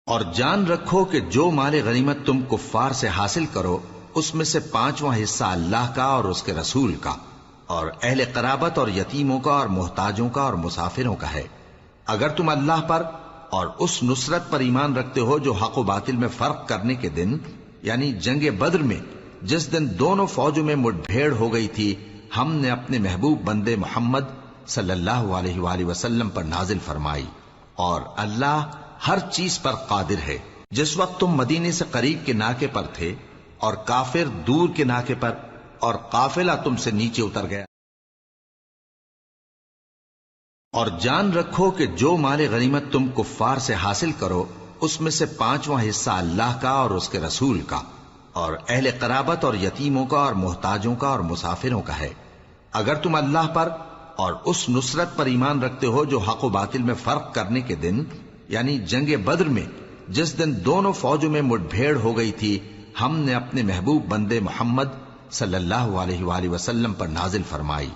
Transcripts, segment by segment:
اور جان رکھو کہ جو مال غنیمت تم کفار سے حاصل کرو اس میں سے 5واں حصہ اللہ کا اور اس کے رسول کا اور اہل قرابت اور یتیموں کا اور محتاجوں کا اور مسافروں کا ہے، اگر تم اللہ پر اور اس نصرت پر ایمان رکھتے ہو جو حق و باطل میں فرق کرنے کے دن، یعنی جنگ بدر میں جس دن دونوں فوجوں میں مٹ بھیڑ ہو گئی تھی، ہم نے اپنے محبوب بندے محمد صلی اللہ علیہ وآلہ وسلم پر نازل فرمائی، اور اللہ ہر چیز پر قادر ہے۔ جس وقت تم مدینے سے قریب کے ناکے پر تھے اور کافر دور کے ناکے پر، اور قافلہ تم سے نیچے اتر گیا، اور جان رکھو کہ جو مال غنیمت تم کفار سے حاصل کرو اس میں سے 5واں حصہ اللہ کا اور اس کے رسول کا اور اہل قرابت اور یتیموں کا اور محتاجوں کا اور مسافروں کا ہے، اگر تم اللہ پر اور اس نصرت پر ایمان رکھتے ہو جو حق و باطل میں فرق کرنے کے دن، یعنی جنگ بدر میں جس دن دونوں فوجوں میں مٹ بھیڑ ہو گئی تھی، ہم نے اپنے محبوب بندے محمد صلی اللہ علیہ وآلہ وسلم پر نازل فرمائی،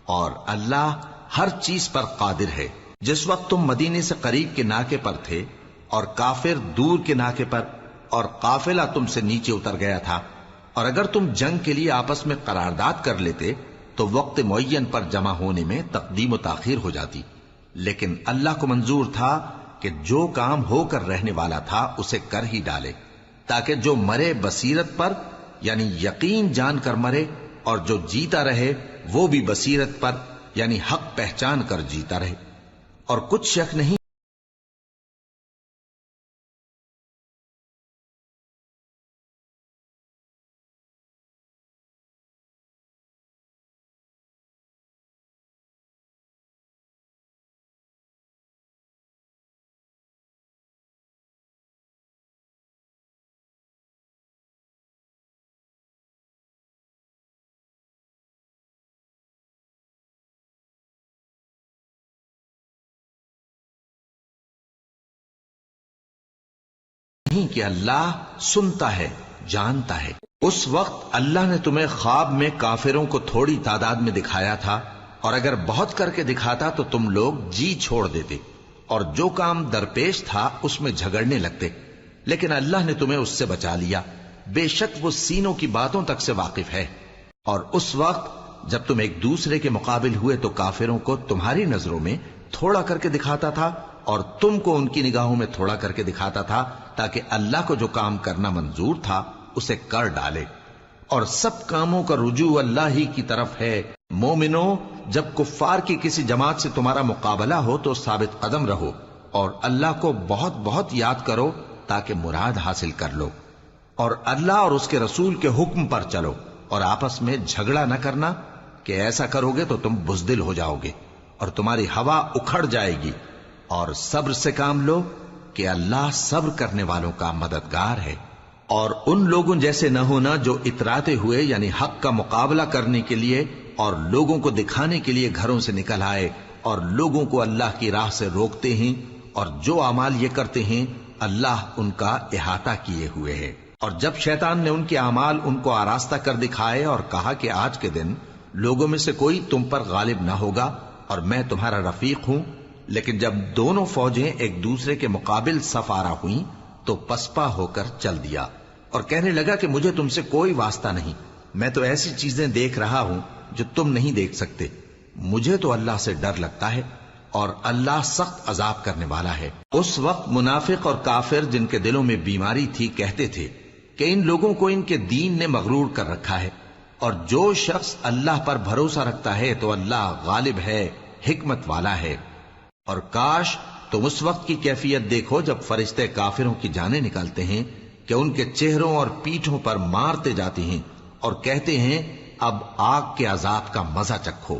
اور اللہ ہر چیز پر قادر ہے۔ جس وقت تم مدینے سے قریب کے ناکے پر تھے اور کافر دور کے ناکے پر، اور قافلہ تم سے نیچے اتر گیا تھا، اور اگر تم جنگ کے لیے آپس میں قرارداد کر لیتے تو وقت معین پر جمع ہونے میں تقدیم و تاخیر ہو جاتی، لیکن اللہ کو منظور تھا کہ جو کام ہو کر رہنے والا تھا اسے کر ہی ڈالے، تاکہ جو مرے بصیرت پر یعنی یقین جان کر مرے، اور جو جیتا رہے وہ بھی بصیرت پر یعنی حق پہچان کر جیتا رہے۔ اور کچھ شک نہیں کہ اللہ سنتا ہے، جانتا ہے۔ اس وقت اللہ نے تمہیں خواب میں کافروں کو تھوڑی تعداد میں دکھایا تھا، اور اگر بہت کر کے دکھاتا تو تم لوگ جی چھوڑ دیتے اور جو کام درپیش تھا اس میں جھگڑنے لگتے، لیکن اللہ نے تمہیں اس سے بچا لیا، بے شک وہ سینوں کی باتوں تک سے واقف ہے۔ اور اس وقت جب تم ایک دوسرے کے مقابل ہوئے تو کافروں کو تمہاری نظروں میں تھوڑا کر کے دکھاتا تھا اور تم کو ان کی نگاہوں میں تھوڑا کر کے دکھاتا تھا، تاکہ اللہ کو جو کام کرنا منظور تھا اسے کر ڈالے، اور سب کاموں کا رجوع اللہ ہی کی طرف ہے۔ مومنو، جب کفار کی کسی جماعت سے تمہارا مقابلہ ہو تو ثابت قدم رہو اور اللہ کو بہت بہت یاد کرو تاکہ مراد حاصل کر لو، اور اللہ اور اس کے رسول کے حکم پر چلو، اور آپس میں جھگڑا نہ کرنا کہ ایسا کرو گے تو تم بزدل ہو جاؤ گے اور تمہاری ہوا اکھڑ جائے گی، اور صبر سے کام لو کہ اللہ صبر کرنے والوں کا مددگار ہے۔ اور ان لوگوں جیسے نہ ہونا جو اتراتے ہوئے یعنی حق کا مقابلہ کرنے کے لیے اور لوگوں کو دکھانے کے لیے گھروں سے نکل آئے اور لوگوں کو اللہ کی راہ سے روکتے ہیں، اور جو اعمال یہ کرتے ہیں اللہ ان کا احاطہ کیے ہوئے ہے۔ اور جب شیطان نے ان کے اعمال ان کو آراستہ کر دکھائے اور کہا کہ آج کے دن لوگوں میں سے کوئی تم پر غالب نہ ہوگا اور میں تمہارا رفیق ہوں، لیکن جب دونوں فوجیں ایک دوسرے کے مقابل صف آرا ہوئیں تو پسپا ہو کر چل دیا اور کہنے لگا کہ مجھے تم سے کوئی واسطہ نہیں، میں تو ایسی چیزیں دیکھ رہا ہوں جو تم نہیں دیکھ سکتے، مجھے تو اللہ سے ڈر لگتا ہے اور اللہ سخت عذاب کرنے والا ہے۔ اس وقت منافق اور کافر جن کے دلوں میں بیماری تھی کہتے تھے کہ ان لوگوں کو ان کے دین نے مغرور کر رکھا ہے، اور جو شخص اللہ پر بھروسہ رکھتا ہے تو اللہ غالب ہے، حکمت والا ہے۔ اور کاش تم اس وقت کی کیفیت دیکھو جب فرشتے کافروں کی جانیں نکالتے ہیں کہ ان کے چہروں اور پیٹھوں پر مارتے جاتے ہیں اور کہتے ہیں اب آگ کے عذاب کا مزہ چکھو،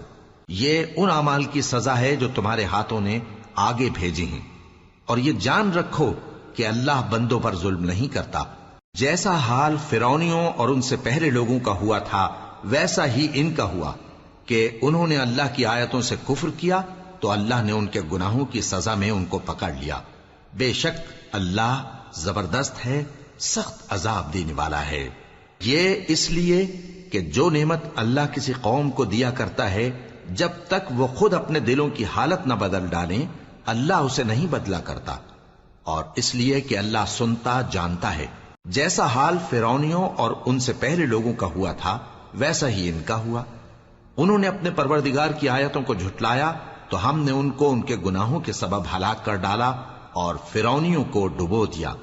یہ ان اعمال کی سزا ہے جو تمہارے ہاتھوں نے آگے بھیجی ہیں۔ اور یہ جان رکھو کہ اللہ بندوں پر ظلم نہیں کرتا، جیسا حال فرعونیوں اور ان سے پہلے لوگوں کا ہوا تھا ویسا ہی ان کا ہوا کہ انہوں نے اللہ کی آیتوں سے کفر کیا تو اللہ نے ان کے گناہوں کی سزا میں ان کو پکڑ لیا، بے شک اللہ زبردست ہے، سخت عذاب دینے والا ہے۔ یہ اس لیے کہ جو نعمت اللہ کسی قوم کو دیا کرتا ہے جب تک وہ خود اپنے دلوں کی حالت نہ بدل ڈالیں اللہ اسے نہیں بدلا کرتا، اور اس لیے کہ اللہ سنتا جانتا ہے۔ جیسا حال فرعونیوں اور ان سے پہلے لوگوں کا ہوا تھا ویسا ہی ان کا ہوا۔ انہوں نے اپنے پروردگار کی آیتوں کو جھٹلایا تو ہم نے ان کو ان کے گناہوں کے سبب ہلاک کر ڈالا اور فرعونیوں کو ڈبو دیا،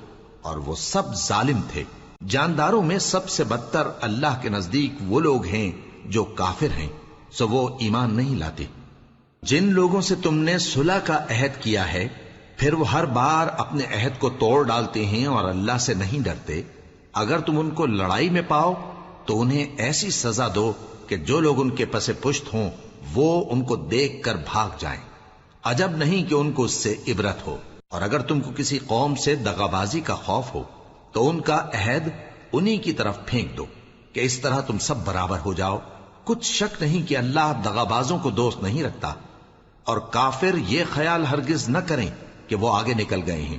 اور وہ سب ظالم تھے۔ جانداروں میں سب سے بدتر اللہ کے نزدیک وہ لوگ ہیں جو کافر ہیں، سو وہ ایمان نہیں لاتے۔ جن لوگوں سے تم نے صلح کا عہد کیا ہے پھر وہ ہر بار اپنے عہد کو توڑ ڈالتے ہیں اور اللہ سے نہیں ڈرتے، اگر تم ان کو لڑائی میں پاؤ تو انہیں ایسی سزا دو کہ جو لوگ ان کے پس پشت ہوں وہ ان کو دیکھ کر بھاگ جائیں۔ عجب نہیں کہ ان کو اس سے عبرت ہو۔ اور اگر تم کو کسی قوم سے دغابازی کا خوف ہو تو ان کا عہد انہی کی طرف پھینک دو کہ اس طرح تم سب برابر ہو جاؤ۔ کچھ شک نہیں کہ اللہ دغابازوں کو دوست نہیں رکھتا، اور کافر یہ خیال ہرگز نہ کریں کہ وہ آگے نکل گئے ہیں،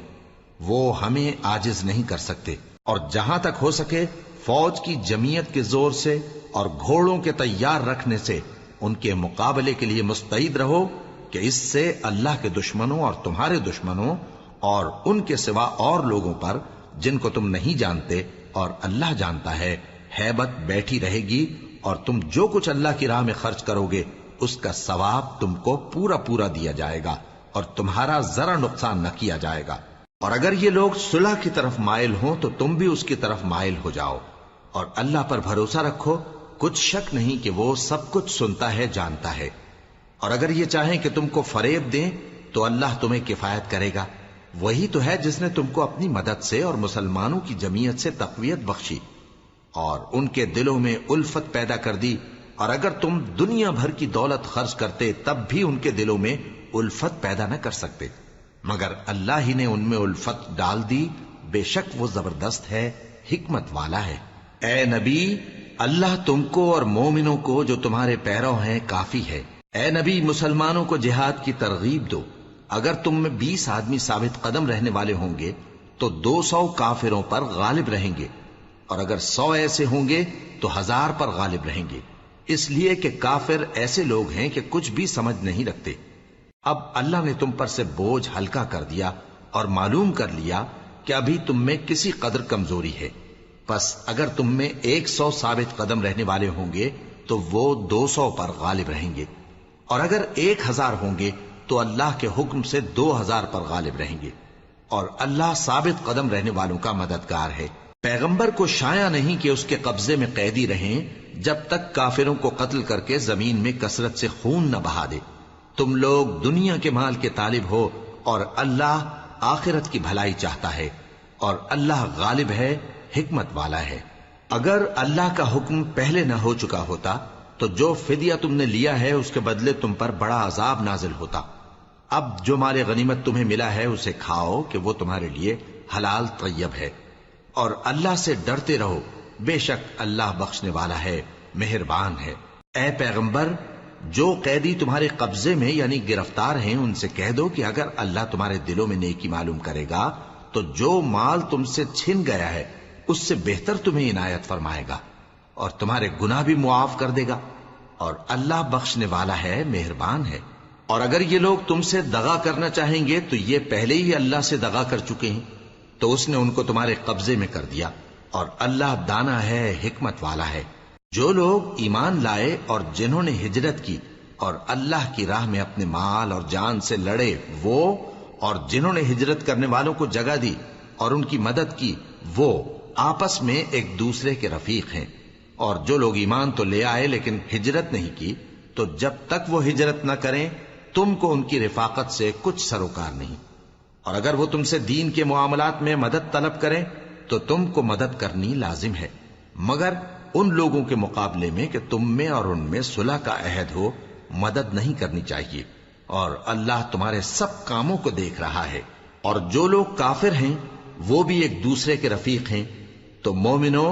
وہ ہمیں عاجز نہیں کر سکتے۔ اور جہاں تک ہو سکے فوج کی جمعیت کے زور سے اور گھوڑوں کے تیار رکھنے سے ان کے مقابلے کے لیے مستعد رہو، کہ اس سے اللہ کے دشمنوں اور تمہارے دشمنوں اور ان کے سوا اور لوگوں پر جن کو تم نہیں جانتے اور اللہ جانتا ہے ہیبت بیٹھی رہے گی، اور تم جو کچھ اللہ کی راہ میں خرچ کرو گے اس کا ثواب تم کو پورا پورا دیا جائے گا، اور تمہارا ذرا نقصان نہ کیا جائے گا۔ اور اگر یہ لوگ صلح کی طرف مائل ہوں تو تم بھی اس کی طرف مائل ہو جاؤ، اور اللہ پر بھروسہ رکھو، کچھ شک نہیں کہ وہ سب کچھ سنتا ہے، جانتا ہے۔ اور اگر یہ چاہیں کہ تم کو فریب دیں تو اللہ تمہیں کفایت کرے گا، وہی تو ہے جس نے تم کو اپنی مدد سے اور مسلمانوں کی جمعیت سے تقویت بخشی اور ان کے دلوں میں الفت پیدا کر دی۔ اور اگر تم دنیا بھر کی دولت خرچ کرتے تب بھی ان کے دلوں میں الفت پیدا نہ کر سکتے، مگر اللہ ہی نے ان میں الفت ڈال دی، بے شک وہ زبردست ہے، حکمت والا ہے۔ اے نبی، اللہ تم کو اور مومنوں کو جو تمہارے پیرو ہیں کافی ہے۔ اے نبی، مسلمانوں کو جہاد کی ترغیب دو۔ اگر تم میں 20 آدمی ثابت قدم رہنے والے ہوں گے تو 200 کافروں پر غالب رہیں گے، اور اگر 100 ایسے ہوں گے تو 1000 پر غالب رہیں گے، اس لیے کہ کافر ایسے لوگ ہیں کہ کچھ بھی سمجھ نہیں رکھتے۔ اب اللہ نے تم پر سے بوجھ ہلکا کر دیا اور معلوم کر لیا کہ ابھی تم میں کسی قدر کمزوری ہے، پس اگر تم میں 100 ثابت قدم رہنے والے ہوں گے تو وہ 200 پر غالب رہیں گے، اور اگر 1000 ہوں گے تو اللہ کے حکم سے 2000 پر غالب رہیں گے، اور اللہ ثابت قدم رہنے والوں کا مددگار ہے۔ پیغمبر کو شایع نہیں کہ اس کے قبضے میں قیدی رہیں جب تک کافروں کو قتل کر کے زمین میں کثرت سے خون نہ بہا دے۔ تم لوگ دنیا کے مال کے طالب ہو اور اللہ آخرت کی بھلائی چاہتا ہے، اور اللہ غالب ہے، حکمت والا ہے۔ اگر اللہ کا حکم پہلے نہ ہو چکا ہوتا تو جو فدیہ تم نے لیا ہے اس کے بدلے تم پر بڑا عذاب نازل ہوتا۔ اب جو مال غنیمت تمہیں ملا ہے اسے کھاؤ کہ وہ تمہارے لیے حلال طیب ہے، اور اللہ سے ڈرتے رہو، بے شک اللہ بخشنے والا ہے، مہربان ہے۔ اے پیغمبر، جو قیدی تمہارے قبضے میں یعنی گرفتار ہیں ان سے کہہ دو کہ اگر اللہ تمہارے دلوں میں نیکی معلوم کرے گا تو جو مال تم سے چھن گیا ہے اس سے بہتر تمہیں عنایت فرمائے گا، اور تمہارے گناہ بھی معاف کر دے گا، اور اللہ بخشنے والا ہے، مہربان ہے۔ اور اگر یہ لوگ تم سے دغا کرنا چاہیں گے تو یہ پہلے ہی اللہ سے دغا کر چکے ہیں، تو اس نے ان کو تمہارے قبضے میں کر دیا، اور اللہ دانا ہے، حکمت والا ہے۔ جو لوگ ایمان لائے اور جنہوں نے ہجرت کی اور اللہ کی راہ میں اپنے مال اور جان سے لڑے، وہ اور جنہوں نے ہجرت کرنے والوں کو جگہ دی اور ان کی مدد کی، وہ آپس میں ایک دوسرے کے رفیق ہیں۔ اور جو لوگ ایمان تو لے آئے لیکن ہجرت نہیں کی، تو جب تک وہ ہجرت نہ کریں تم کو ان کی رفاقت سے کچھ سروکار نہیں، اور اگر وہ تم سے دین کے معاملات میں مدد طلب کریں تو تم کو مدد کرنی لازم ہے، مگر ان لوگوں کے مقابلے میں کہ تم میں اور ان میں صلح کا عہد ہو مدد نہیں کرنی چاہیے، اور اللہ تمہارے سب کاموں کو دیکھ رہا ہے۔ اور جو لوگ کافر ہیں وہ بھی ایک دوسرے کے رفیق ہیں۔ تو مومنو،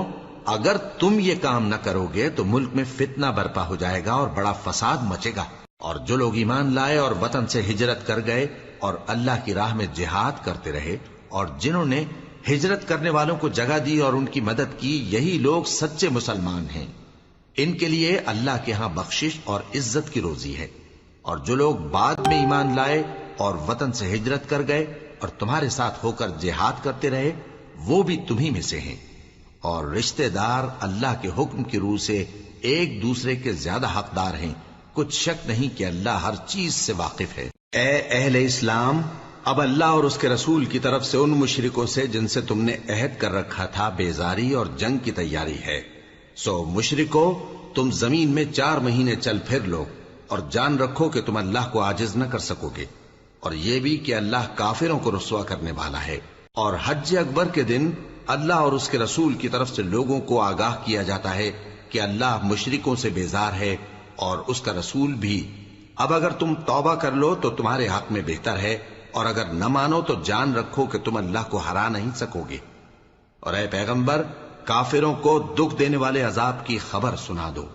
اگر تم یہ کام نہ کرو گے تو ملک میں فتنہ برپا ہو جائے گا اور بڑا فساد مچے گا۔ اور جو لوگ ایمان لائے اور وطن سے ہجرت کر گئے اور اللہ کی راہ میں جہاد کرتے رہے، اور جنہوں نے ہجرت کرنے والوں کو جگہ دی اور ان کی مدد کی، یہی لوگ سچے مسلمان ہیں۔ ان کے لیے اللہ کے ہاں بخشش اور عزت کی روزی ہے۔ اور جو لوگ بعد میں ایمان لائے اور وطن سے ہجرت کر گئے اور تمہارے ساتھ ہو کر جہاد کرتے رہے وہ بھی تمہیں میں سے ہیں، اور رشتہ دار اللہ کے حکم کی روح سے ایک دوسرے کے زیادہ حقدار ہیں، کچھ شک نہیں کہ اللہ ہر چیز سے واقف ہے۔ اے اہل اسلام، اب اللہ اور اس کے رسول کی طرف سے ان مشرکوں سے جن سے تم نے عہد کر رکھا تھا بیزاری اور جنگ کی تیاری ہے، سو مشرکو تم زمین میں 4 مہینے چل پھر لو اور جان رکھو کہ تم اللہ کو عاجز نہ کر سکو گے، اور یہ بھی کہ اللہ کافروں کو رسوا کرنے والا ہے۔ اور حج اکبر کے دن اللہ اور اس کے رسول کی طرف سے لوگوں کو آگاہ کیا جاتا ہے کہ اللہ مشرکوں سے بیزار ہے اور اس کا رسول بھی۔ اب اگر تم توبہ کر لو تو تمہارے حق میں بہتر ہے، اور اگر نہ مانو تو جان رکھو کہ تم اللہ کو ہرا نہیں سکو گے۔ اور اے پیغمبر، کافروں کو دکھ دینے والے عذاب کی خبر سنا دو۔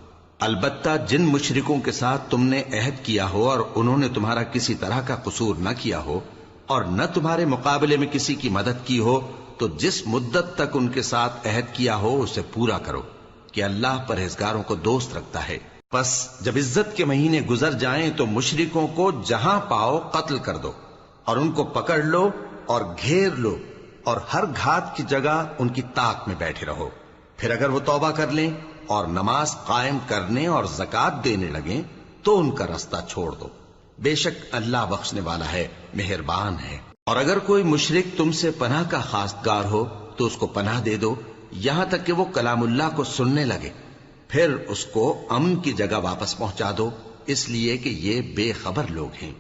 البتہ جن مشرکوں کے ساتھ تم نے عہد کیا ہو اور انہوں نے تمہارا کسی طرح کا قصور نہ کیا ہو اور نہ تمہارے مقابلے میں کسی کی مدد کی ہو، تو جس مدت تک ان کے ساتھ عہد کیا ہو اسے پورا کرو، کہ اللہ پرہیزگاروں کو دوست رکھتا ہے۔ پس جب عزت کے مہینے گزر جائیں تو مشرکوں کو جہاں پاؤ قتل کر دو، اور ان کو پکڑ لو اور گھیر لو، اور ہر گھات کی جگہ ان کی طاق میں بیٹھے رہو۔ پھر اگر وہ توبہ کر لیں اور نماز قائم کرنے اور زکوٰۃ دینے لگیں تو ان کا رستہ چھوڑ دو، بے شک اللہ بخشنے والا ہے، مہربان ہے۔ اور اگر کوئی مشرک تم سے پناہ کا خواستگار ہو تو اس کو پناہ دے دو یہاں تک کہ وہ کلام اللہ کو سننے لگے، پھر اس کو امن کی جگہ واپس پہنچا دو، اس لیے کہ یہ بے خبر لوگ ہیں۔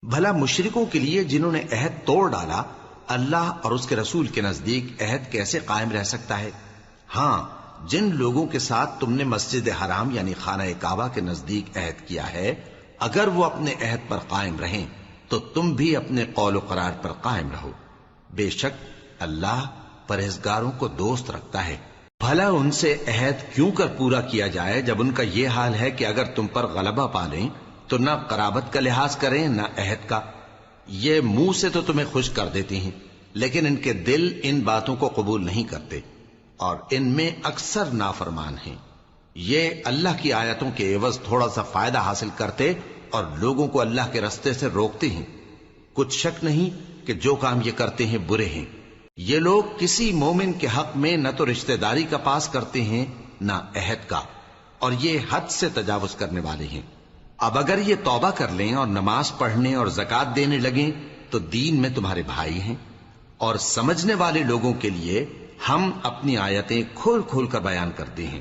بھلا مشرکوں کے لیے جنہوں نے عہد توڑ ڈالا، اللہ اور اس کے رسول کے نزدیک عہد کیسے قائم رہ سکتا ہے؟ ہاں، جن لوگوں کے ساتھ تم نے مسجد حرام یعنی خانہ کعبہ کے نزدیک عہد کیا ہے، اگر وہ اپنے عہد پر قائم رہیں تو تم بھی اپنے قول و قرار پر قائم رہو، بے شک اللہ پرہیزگاروں کو دوست رکھتا ہے۔ بھلا ان سے عہد کیوں کر پورا کیا جائے جب ان کا یہ حال ہے کہ اگر تم پر غلبہ پالیں تو نہ قرابت کا لحاظ کریں نہ عہد کا۔ یہ منہ سے تو تمہیں خوش کر دیتی ہیں لیکن ان کے دل ان باتوں کو قبول نہیں کرتے، اور ان میں اکثر نافرمان ہیں۔ یہ اللہ کی آیتوں کے عوض تھوڑا سا فائدہ حاصل کرتے اور لوگوں کو اللہ کے رستے سے روکتے ہیں۔ کچھ شک نہیں کہ جو کام یہ کرتے ہیں برے ہیں۔ یہ لوگ کسی مومن کے حق میں نہ تو رشتہ داری کا پاس کرتے ہیں نہ عہد کا، اور یہ حد سے تجاوز کرنے والے ہیں۔ اب اگر یہ توبہ کر لیں اور نماز پڑھنے اور زکوٰۃ دینے لگیں تو دین میں تمہارے بھائی ہیں، اور سمجھنے والے لوگوں کے لیے ہم اپنی آیتیں کھول کھول کر بیان کرتے ہیں۔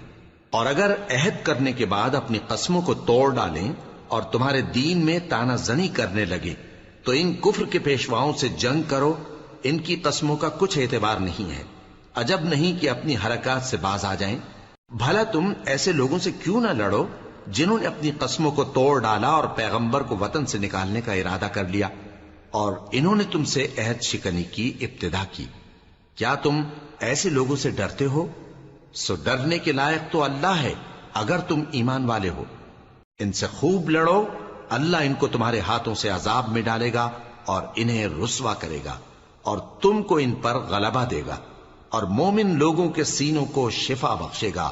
اور اگر عہد کرنے کے بعد اپنی قسموں کو توڑ ڈالیں اور تمہارے دین میں طعنہ زنی کرنے لگے تو ان کفر کے پیشواؤں سے جنگ کرو، ان کی قسموں کا کچھ اعتبار نہیں ہے، عجب نہیں کہ اپنی حرکات سے باز آ جائیں۔ بھلا تم ایسے لوگوں سے کیوں نہ لڑو جنہوں نے اپنی قسموں کو توڑ ڈالا اور پیغمبر کو وطن سے نکالنے کا ارادہ کر لیا، اور انہوں نے تم سے عہد شکنی کی ابتدا کی۔ کیا تم ایسے لوگوں سے ڈرتے ہو؟ سو ڈرنے کے لائق تو اللہ ہے اگر تم ایمان والے ہو۔ ان سے خوب لڑو، اللہ ان کو تمہارے ہاتھوں سے عذاب میں ڈالے گا اور انہیں رسوا کرے گا، اور تم کو ان پر غلبہ دے گا، اور مومن لوگوں کے سینوں کو شفا بخشے گا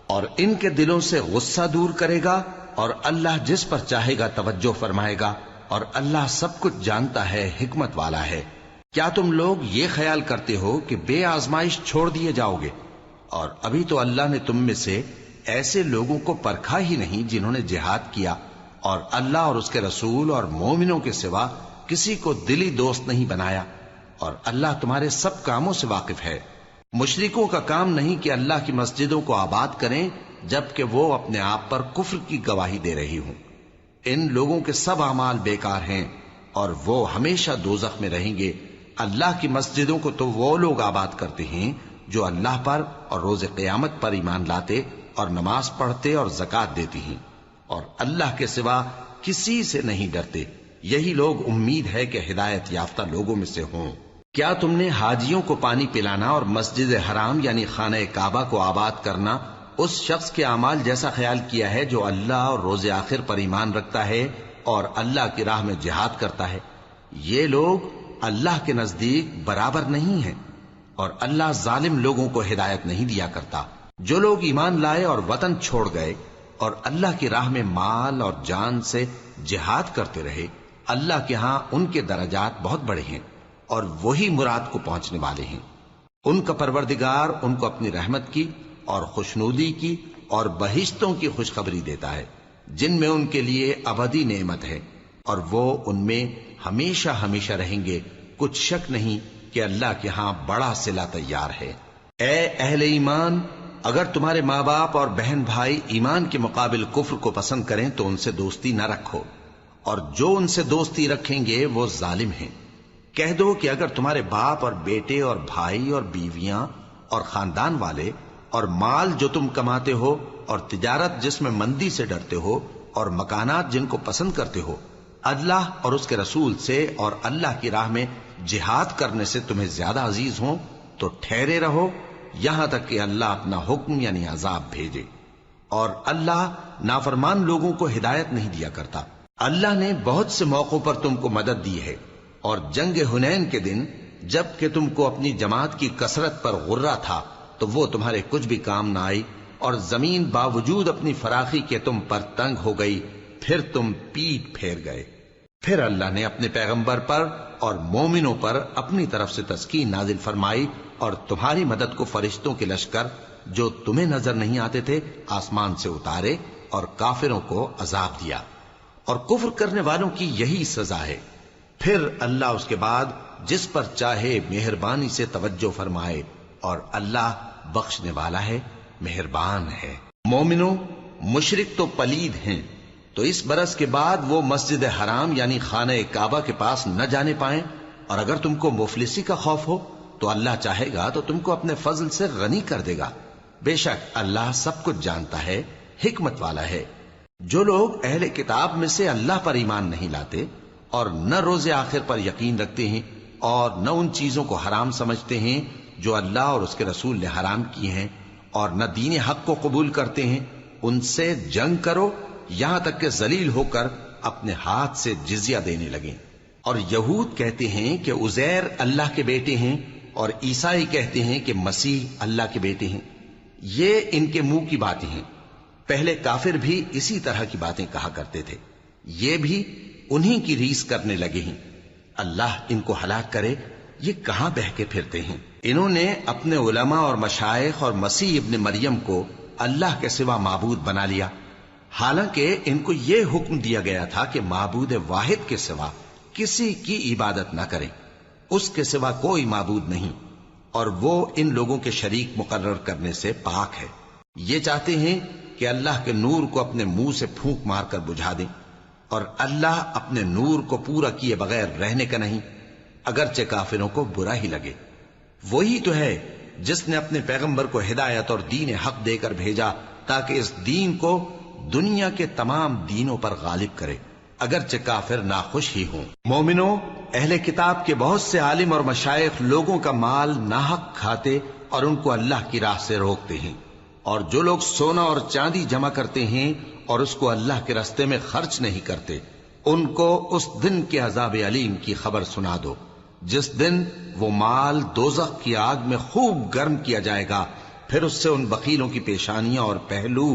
اور ان کے دلوں سے غصہ دور کرے گا، اور اللہ جس پر چاہے گا توجہ فرمائے گا، اور اللہ سب کچھ جانتا ہے، حکمت والا ہے۔ کیا تم لوگ یہ خیال کرتے ہو کہ بے آزمائش چھوڑ دیے جاؤ گے؟ اور ابھی تو اللہ نے تم میں سے ایسے لوگوں کو پرکھا ہی نہیں جنہوں نے جہاد کیا، اور اللہ اور اس کے رسول اور مومنوں کے سوا کسی کو دلی دوست نہیں بنایا، اور اللہ تمہارے سب کاموں سے واقف ہے۔ مشرکوں کا کام نہیں کہ اللہ کی مسجدوں کو آباد کریں جبکہ وہ اپنے آپ پر کفر کی گواہی دے رہی ہوں۔ ان لوگوں کے سب اعمال بیکار ہیں اور وہ ہمیشہ دوزخ میں رہیں گے۔ اللہ کی مسجدوں کو تو وہ لوگ آباد کرتے ہیں جو اللہ پر اور روز قیامت پر ایمان لاتے اور نماز پڑھتے اور زکوٰۃ دیتی ہیں، اور اللہ کے سوا کسی سے نہیں ڈرتے۔ یہی لوگ امید ہے کہ ہدایت یافتہ لوگوں میں سے ہوں۔ کیا تم نے حاجیوں کو پانی پلانا اور مسجد حرام یعنی خانہ کعبہ کو آباد کرنا اس شخص کے اعمال جیسا خیال کیا ہے جو اللہ اور روز آخر پر ایمان رکھتا ہے اور اللہ کی راہ میں جہاد کرتا ہے؟ یہ لوگ اللہ کے نزدیک برابر نہیں ہیں، اور اللہ ظالم لوگوں کو ہدایت نہیں دیا کرتا۔ جو لوگ ایمان لائے اور وطن چھوڑ گئے اور اللہ کی راہ میں مال اور جان سے جہاد کرتے رہے، اللہ کے ہاں ان کے درجات بہت بڑے ہیں، اور وہی مراد کو پہنچنے والے ہیں۔ ان کا پروردگار ان کو اپنی رحمت کی اور خوشنودی کی اور بہشتوں کی خوشخبری دیتا ہے جن میں ان کے لیے ابدی نعمت ہے، اور وہ ان میں ہمیشہ ہمیشہ رہیں گے۔ کچھ شک نہیں کہ اللہ کے ہاں بڑا صلہ تیار ہے۔ اے اہل ایمان، اگر تمہارے ماں باپ اور بہن بھائی ایمان کے مقابل کفر کو پسند کریں تو ان سے دوستی نہ رکھو، اور جو ان سے دوستی رکھیں گے وہ ظالم ہیں۔ کہہ دو کہ اگر تمہارے باپ اور بیٹے اور بھائی اور بیویاں اور خاندان والے اور مال جو تم کماتے ہو اور تجارت جس میں مندی سے ڈرتے ہو اور مکانات جن کو پسند کرتے ہو اللہ اور اس کے رسول سے اور اللہ کی راہ میں جہاد کرنے سے تمہیں زیادہ عزیز ہوں تو ٹھہرے رہو یہاں تک کہ اللہ اپنا حکم یعنی عذاب بھیجے، اور اللہ نافرمان لوگوں کو ہدایت نہیں دیا کرتا۔ اللہ نے بہت سے موقعوں پر تم کو مدد دی ہے، اور جنگ حنین کے دن جب کہ تم کو اپنی جماعت کی کثرت پر غرہ تھا تو وہ تمہارے کچھ بھی کام نہ آئی، اور زمین باوجود اپنی فراخی کے تم پر تنگ ہو گئی، پھر تم پیٹ پھیر گئے۔ پھر اللہ نے اپنے پیغمبر پر اور مومنوں پر اپنی طرف سے تسکین نازل فرمائی، اور تمہاری مدد کو فرشتوں کے لشکر جو تمہیں نظر نہیں آتے تھے آسمان سے اتارے، اور کافروں کو عذاب دیا، اور کفر کرنے والوں کی یہی سزا ہے۔ پھر اللہ اس کے بعد جس پر چاہے مہربانی سے توجہ فرمائے، اور اللہ بخشنے والا ہے، مہربان ہے۔ مومنوں، مشرک تو پلید ہیں، تو اس برس کے بعد وہ مسجد حرام یعنی خانہ کعبہ کے پاس نہ جانے پائیں، اور اگر تم کو مفلسی کا خوف ہو تو اللہ چاہے گا تو تم کو اپنے فضل سے غنی کر دے گا۔ بے شک اللہ سب کچھ جانتا ہے، حکمت والا ہے۔ جو لوگ اہل کتاب میں سے اللہ پر ایمان نہیں لاتے اور نہ روز آخر پر یقین رکھتے ہیں اور نہ ان چیزوں کو حرام سمجھتے ہیں جو اللہ اور اس کے رسول نے حرام کی ہیں، اور نہ دین حق کو قبول کرتے ہیں، ان سے جنگ کرو یہاں تک کہ ذلیل ہو کر اپنے ہاتھ سے جزیہ دینے لگیں۔ اور یہود کہتے ہیں کہ عزیر اللہ کے بیٹے ہیں، اور عیسائی کہتے ہیں کہ مسیح اللہ کے بیٹے ہیں۔ یہ ان کے منہ کی باتیں ہیں، پہلے کافر بھی اسی طرح کی باتیں کہا کرتے تھے، یہ بھی انہی کی ریس کرنے لگے ہیں۔ اللہ ان کو ہلاک کرے، یہ کہاں بہہ کے پھرتے ہیں۔ انہوں نے اپنے علماء اور مشائخ اور مسیح ابن مریم کو اللہ کے سوا معبود بنا لیا، حالانکہ ان کو یہ حکم دیا گیا تھا کہ معبود واحد کے سوا کسی کی عبادت نہ کریں، اس کے سوا کوئی معبود نہیں، اور وہ ان لوگوں کے شریک مقرر کرنے سے پاک ہے۔ یہ چاہتے ہیں کہ اللہ کے نور کو اپنے منہ سے پھونک مار کر بجھا دیں، اور اللہ اپنے نور کو پورا کیے بغیر رہنے کا نہیں، اگرچہ کافروں کو برا ہی لگے۔ وہی تو ہے جس نے اپنے پیغمبر کو ہدایت اور دین حق دے کر بھیجا تاکہ اس دین کو دنیا کے تمام دینوں پر غالب کرے، اگرچہ کافر ناخوش ہی ہوں۔ مومنوں، اہل کتاب کے بہت سے عالم اور مشائخ لوگوں کا مال ناحق کھاتے اور ان کو اللہ کی راہ سے روکتے ہیں، اور جو لوگ سونا اور چاندی جمع کرتے ہیں اور اس کو اللہ کے راستے میں خرچ نہیں کرتے، ان کو اس دن کے عذاب علیم کی خبر سنا دو، جس دن وہ مال دوزخ کی آگ میں خوب گرم کیا جائے گا، پھر اس سے ان بخیلوں کی پیشانیاں اور پہلو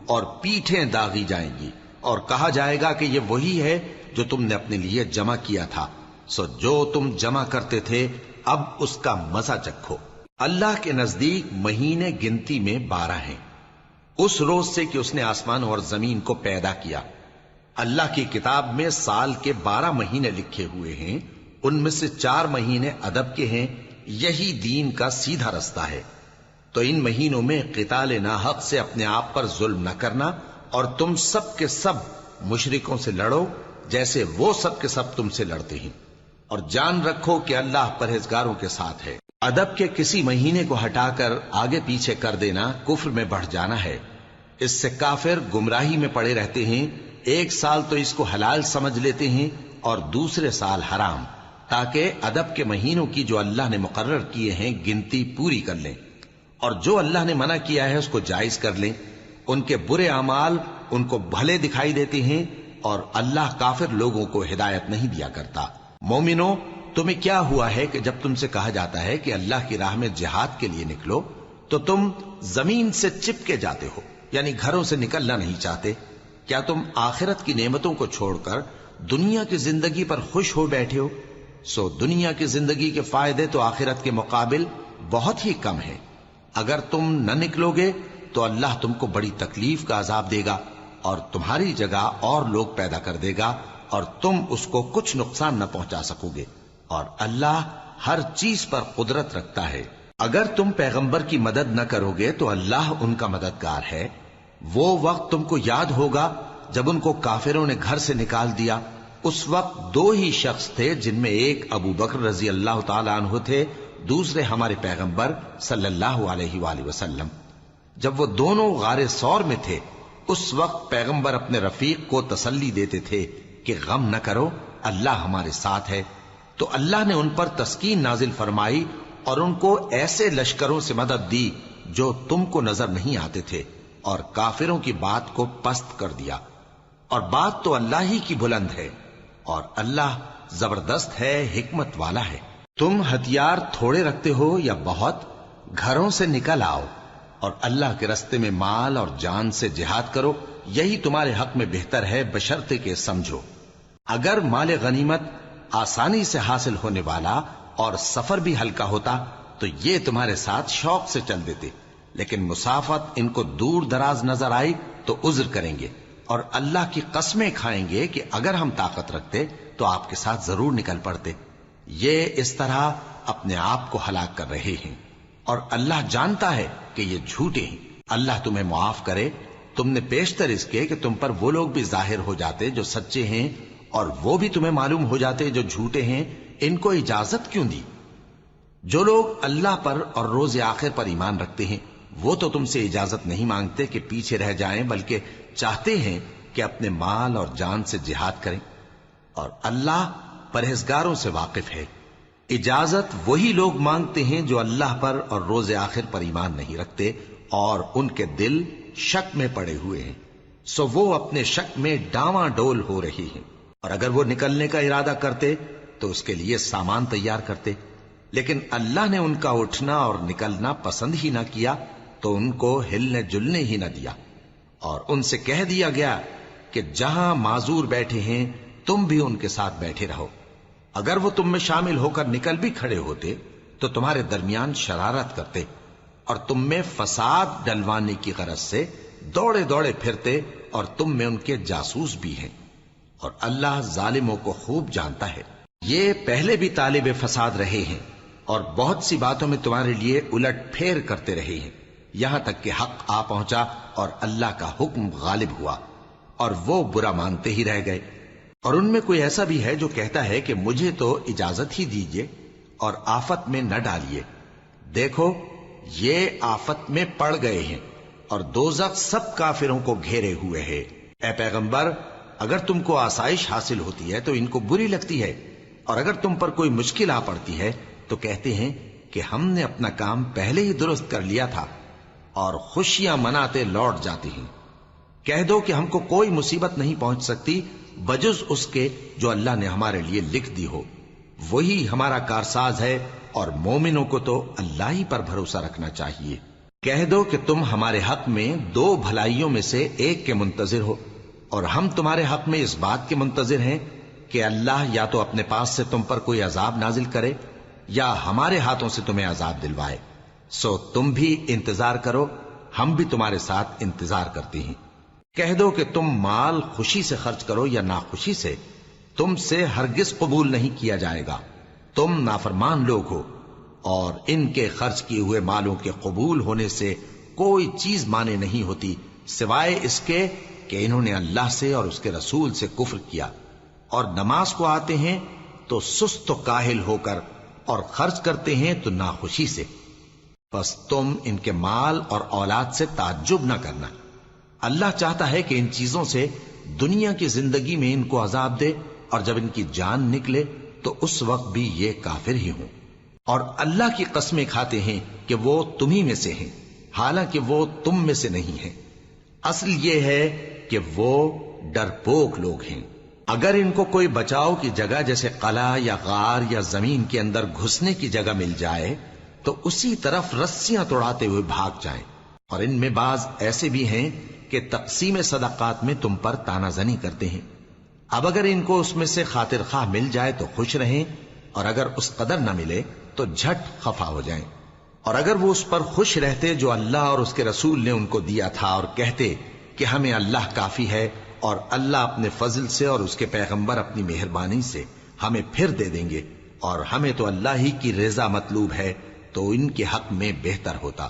اور پیٹھیں داغی جائیں گی، اور کہا جائے گا کہ یہ وہی ہے جو تم نے اپنے لیے جمع کیا تھا، سو جو تم جمع کرتے تھے اب اس کا مزہ چکھو۔ اللہ کے نزدیک مہینے گنتی میں 12 ہیں، اس روز سے کہ اس نے آسمان اور زمین کو پیدا کیا۔ اللہ کی کتاب میں سال کے 12 مہینے لکھے ہوئے ہیں، ان میں سے 4 مہینے ادب کے ہیں، یہی دین کا سیدھا رستہ ہے۔ تو ان مہینوں میں قتال ناحق سے اپنے آپ پر ظلم نہ کرنا، اور تم سب کے سب مشرکوں سے لڑو جیسے وہ سب کے سب تم سے لڑتے ہیں، اور جان رکھو کہ اللہ پرہیزگاروں کے ساتھ ہے۔ ادب کے کسی مہینے کو ہٹا کر آگے پیچھے کر دینا کفر میں بڑھ جانا ہے، اس سے کافر گمراہی میں پڑے رہتے ہیں۔ ایک سال تو اس کو حلال سمجھ لیتے ہیں اور دوسرے سال حرام، تاکہ ادب کے مہینوں کی جو اللہ نے مقرر کیے ہیں گنتی پوری کر لیں، اور جو اللہ نے منع کیا ہے اس کو جائز کر لیں۔ ان کے برے اعمال ان کو بھلے دکھائی دیتے ہیں، اور اللہ کافر لوگوں کو ہدایت نہیں دیا کرتا۔ مومنوں، تمہیں کیا ہوا ہے کہ جب تم سے کہا جاتا ہے کہ اللہ کی راہ میں جہاد کے لیے نکلو تو تم زمین سے چپکے جاتے ہو، یعنی گھروں سے نکلنا نہیں چاہتے؟ کیا تم آخرت کی نعمتوں کو چھوڑ کر دنیا کی زندگی پر خوش ہو بیٹھے ہو؟ سو دنیا کی زندگی کے فائدے تو آخرت کے مقابل بہت ہی کم ہیں۔ اگر تم نہ نکلو گے تو اللہ تم کو بڑی تکلیف کا عذاب دے گا اور تمہاری جگہ اور لوگ پیدا کر دے گا اور تم اس کو کچھ نقصان نہ پہنچا سکو گے، اور اللہ ہر چیز پر قدرت رکھتا ہے۔ اگر تم پیغمبر کی مدد نہ کرو گے تو اللہ ان کا مددگار ہے۔ وہ وقت تم کو یاد ہوگا جب ان کو کافروں نے گھر سے نکال دیا۔ اس وقت دو ہی شخص تھے، جن میں ایک ابو بکر رضی اللہ تعالی عنہ تھے، دوسرے ہمارے پیغمبر صلی اللہ علیہ وآلہ وسلم۔ جب وہ دونوں غار ثور میں تھے، اس وقت پیغمبر اپنے رفیق کو تسلی دیتے تھے کہ غم نہ کرو، اللہ ہمارے ساتھ ہے۔ تو اللہ نے ان پر تسکین نازل فرمائی اور ان کو ایسے لشکروں سے مدد دی جو تم کو نظر نہیں آتے تھے، اور کافروں کی بات کو پست کر دیا۔ اور بات تو اللہ ہی کی بلند ہے، اور اللہ زبردست ہے، حکمت والا ہے۔ تم ہتھیار تھوڑے رکھتے ہو یا بہت، گھروں سے نکل آؤ اور اللہ کے رستے میں مال اور جان سے جہاد کرو، یہی تمہارے حق میں بہتر ہے، بشرطے کہ سمجھو۔ اگر مال غنیمت آسانی سے حاصل ہونے والا اور سفر بھی ہلکا ہوتا تو یہ تمہارے ساتھ شوق سے چل دیتے، لیکن مسافت ان کو دور دراز نظر آئی تو عذر کریں گے، اور اللہ کی قسمیں کھائیں گے کہ اگر ہم طاقت رکھتے تو آپ کے ساتھ ضرور نکل پڑتے۔ یہ اس طرح اپنے آپ کو ہلاک کر رہے ہیں، اور اللہ جانتا ہے کہ یہ جھوٹے ہیں۔ اللہ تمہیں معاف کرے، تم نے پیشتر اس کے کہ تم پر وہ لوگ بھی ظاہر ہو جاتے جو سچے ہیں، اور وہ بھی تمہیں معلوم ہو جاتے جو جھوٹے ہیں۔ ان کو اجازت کیوں دی؟ جو لوگ اللہ پر اور روز آخر پر ایمان رکھتے ہیں وہ تو تم سے اجازت نہیں مانگتے کہ پیچھے رہ جائیں، بلکہ چاہتے ہیں کہ اپنے مال اور جان سے جہاد کریں، اور اللہ پرہیزگاروں سے واقف ہے۔ اجازت وہی لوگ مانگتے ہیں جو اللہ پر اور روز آخر پر ایمان نہیں رکھتے اور ان کے دل شک میں پڑے ہوئے ہیں، سو وہ اپنے شک میں ڈاواں ڈول ہو رہی ہیں۔ اور اگر وہ نکلنے کا ارادہ کرتے تو اس کے لیے سامان تیار کرتے، لیکن اللہ نے ان کا اٹھنا اور نکلنا پسند ہی نہ کیا تو ان کو ہلنے جلنے ہی نہ دیا، اور ان سے کہہ دیا گیا کہ جہاں معذور بیٹھے ہیں تم بھی ان کے ساتھ بیٹھے رہو۔ اگر وہ تم میں شامل ہو کر نکل بھی کھڑے ہوتے تو تمہارے درمیان شرارت کرتے اور تم میں فساد ڈلوانے کی غرض سے دوڑے دوڑے پھرتے، اور تم میں ان کے جاسوس بھی ہیں، اور اللہ ظالموں کو خوب جانتا ہے۔ یہ پہلے بھی طالب فساد رہے ہیں اور بہت سی باتوں میں تمہارے لیے الٹ پھیر کرتے رہے ہیں، یہاں تک کہ حق آ پہنچا اور اللہ کا حکم غالب ہوا، اور وہ برا مانتے ہی رہ گئے۔ اور ان میں کوئی ایسا بھی ہے جو کہتا ہے کہ مجھے تو اجازت ہی دیجئے اور آفت میں نہ ڈالیے۔ دیکھو یہ آفت میں پڑ گئے ہیں، اور دوزخ سب کافروں کو گھیرے ہوئے ہے۔ اے پیغمبر، اگر تم کو آسائش حاصل ہوتی ہے تو ان کو بری لگتی ہے، اور اگر تم پر کوئی مشکل آ پڑتی ہے تو کہتے ہیں کہ ہم نے اپنا کام پہلے ہی درست کر لیا تھا، اور خوشیاں مناتے لوٹ جاتے ہیں۔ کہہ دو کہ ہم کو کوئی مصیبت نہیں پہنچ سکتی بجز اس کے جو اللہ نے ہمارے لیے لکھ دی ہو، وہی ہمارا کارساز ہے، اور مومنوں کو تو اللہ ہی پر بھروسہ رکھنا چاہیے۔ کہہ دو کہ تم ہمارے حق میں دو بھلائیوں میں سے ایک کے منتظر ہو، اور ہم تمہارے حق میں اس بات کے منتظر ہیں کہ اللہ یا تو اپنے پاس سے تم پر کوئی عذاب نازل کرے یا ہمارے ہاتھوں سے تمہیں عذاب دلوائے، سو تم بھی انتظار کرو، ہم بھی تمہارے ساتھ انتظار کرتے ہیں۔ کہہ دو کہ تم مال خوشی سے خرچ کرو یا ناخوشی سے، تم سے ہرگز قبول نہیں کیا جائے گا، تم نافرمان لوگ ہو، اور ان کے خرچ کیے ہوئے مالوں کے قبول ہونے سے کوئی چیز مانے نہیں ہوتی سوائے اس کے کہ انہوں نے اللہ سے اور اس کے رسول سے کفر کیا، اور نماز کو آتے ہیں تو سست و کاہل ہو کر، اور خرچ کرتے ہیں تو ناخوشی سے۔ بس تم ان کے مال اور اولاد سے تعجب نہ کرنا، اللہ چاہتا ہے کہ ان چیزوں سے دنیا کی زندگی میں ان کو عذاب دے، اور جب ان کی جان نکلے تو اس وقت بھی یہ کافر ہی ہوں، اور اللہ کی قسمیں کھاتے ہیں کہ وہ تمہیں میں سے ہیں، حالانکہ وہ تم میں سے نہیں ہیں۔ اصل یہ ہے کہ وہ ڈرپوک لوگ ہیں۔ اگر ان کو کوئی بچاؤ کی جگہ جیسے قلعہ یا غار یا زمین کے اندر گھسنے کی جگہ مل جائے تو اسی طرف رسیاں توڑاتے ہوئے بھاگ جائیں، اور ان میں بعض ایسے بھی ہیں کہ تقسیم صدقات میں تم پر تانا زنی کرتے ہیں۔ اب اگر ان کو اس میں سے خاطر خواہ مل جائے تو خوش رہیں، اور اگر اس قدر نہ ملے تو جھٹ خفا ہو جائیں، اور اگر وہ اس پر خوش رہتے جو اللہ اور اس کے رسول نے ان کو دیا تھا، اور کہتے کہ ہمیں اللہ کافی ہے اور اللہ اپنے فضل سے اور اس کے پیغمبر اپنی مہربانی سے ہمیں پھر دے دیں گے اور ہمیں تو اللہ ہی کی رضا مطلوب ہے، تو ان کے حق میں بہتر ہوتا۔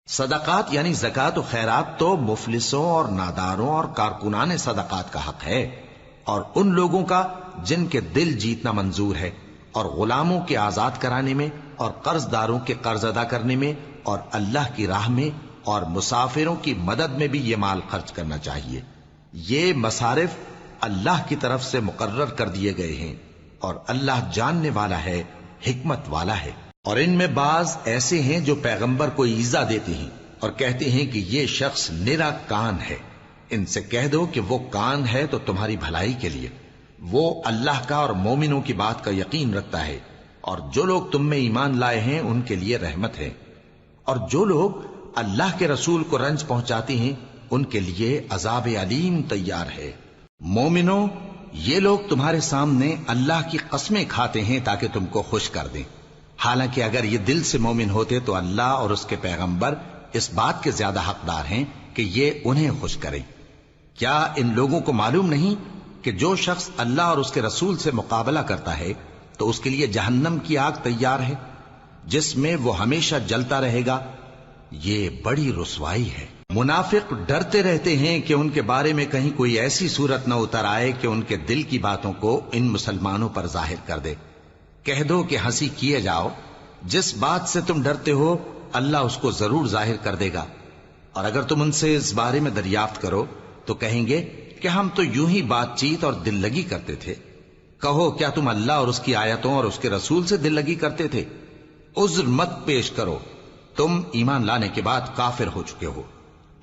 صدقات یعنی زکوٰۃ و خیرات تو مفلسوں اور ناداروں اور کارکنان صدقات کا حق ہے، اور ان لوگوں کا جن کے دل جیتنا منظور ہے، اور غلاموں کے آزاد کرانے میں، اور قرض داروں کے قرض ادا کرنے میں، اور اللہ کی راہ میں اور مسافروں کی مدد میں بھی یہ مال خرچ کرنا چاہیے۔ یہ مصارف اللہ کی طرف سے مقرر کر دیے گئے ہیں، اور اللہ جاننے والا ہے، حکمت والا ہے۔ اور ان میں بعض ایسے ہیں جو پیغمبر کو ایذا دیتے ہیں اور کہتے ہیں کہ یہ شخص نرا کان ہے۔ ان سے کہہ دو کہ وہ کان ہے تو تمہاری بھلائی کے لیے، وہ اللہ کا اور مومنوں کی بات کا یقین رکھتا ہے، اور جو لوگ تم میں ایمان لائے ہیں ان کے لیے رحمت ہے، اور جو لوگ اللہ کے رسول کو رنج پہنچاتے ہیں ان کے لیے عذاب علیم تیار ہے۔ مومنوں، یہ لوگ تمہارے سامنے اللہ کی قسمیں کھاتے ہیں تاکہ تم کو خوش کر دیں، حالانکہ اگر یہ دل سے مومن ہوتے تو اللہ اور اس کے پیغمبر اس بات کے زیادہ حقدار ہیں کہ یہ انہیں خوش کریں۔ کیا ان لوگوں کو معلوم نہیں کہ جو شخص اللہ اور اس کے رسول سے مقابلہ کرتا ہے تو اس کے لیے جہنم کی آگ تیار ہے جس میں وہ ہمیشہ جلتا رہے گا؟ یہ بڑی رسوائی ہے۔ منافق ڈرتے رہتے ہیں کہ ان کے بارے میں کہیں کوئی ایسی صورت نہ اتر آئے کہ ان کے دل کی باتوں کو ان مسلمانوں پر ظاہر کر دے۔ کہہ دو کہ ہنسی کیے جاؤ، جس بات سے تم ڈرتے ہو اللہ اس کو ضرور ظاہر کر دے گا، اور اگر تم ان سے اس بارے میں دریافت کرو تو کہیں گے کہ ہم تو یوں ہی بات چیت اور دل لگی کرتے تھے۔ کہو کیا تم اللہ اور اس کی آیتوں اور اس کے رسول سے دل لگی کرتے تھے؟ عذر مت پیش کرو، تم ایمان لانے کے بعد کافر ہو چکے ہو۔